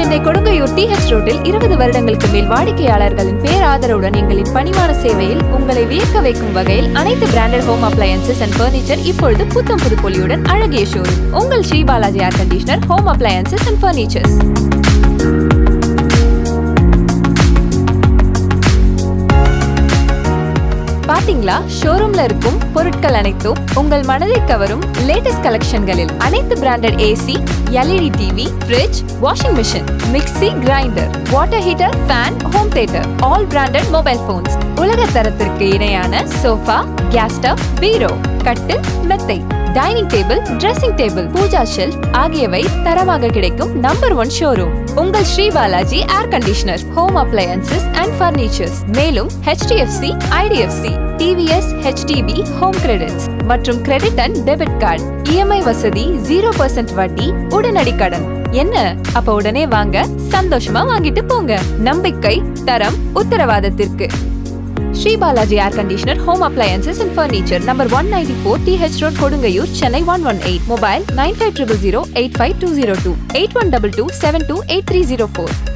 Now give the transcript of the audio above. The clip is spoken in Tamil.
சென்னை கொடுங்கையூர் TH ரோட்டில் 20 வருடங்களுக்கு மேல் வாடிக்கையாளர்களின் பேராதரவுடன் எங்களின் பணிவான சேவையில் உங்களை வியக்க வைக்கும் வகையில் அனைத்து branded home appliances and furniture இப்பொழுது புத்தம் புது பொலியுடன் அழகிய ஷோரூம். உங்கள் Sri Balaji air conditioner, home appliances and furnitures. பாத்தீங்களா, ஷோரூம்ல இருக்கும் பொருட்கள் அனைத்தும் உங்கள் மனதை கவரும் லேட்டஸ்ட் கலெக்ஷன்களில். அனைத்து branded AC, LED TV, fridge, washing machine, mixie, grinder, water heater, fan, home theatre, all branded mobile phones, உலக தரத்திற்கு இணையான சோஃபா, கேஸ் ஸ்டவ், பீரோ, கட்டில், மெத்தை, dining table, dressing table, pooja shelf ஆகியவை தரமாக கிடைக்கும் நம்பர் 1 ஷோரூம் உங்கள் Sri Balaji air conditioner, home appliances and furnitures. மேலும் HDFC, IDFC, TVS, HDB home credits மற்றும் credit and debit card, EMI வசதி, 0% வட்டி, உடனடி கடன். என்ன அப்ப உடனே வாங்க, சந்தோஷமா வாங்கிட்டு போங்க. நம்பிக்கை, தரம், உத்தரவாதத்திற்கு Sri Balaji air conditioner, home appliances and furniture, number 194 TH road, Kodungaiyur, Chennai 118. Mobile 9500 85202 8122 728304.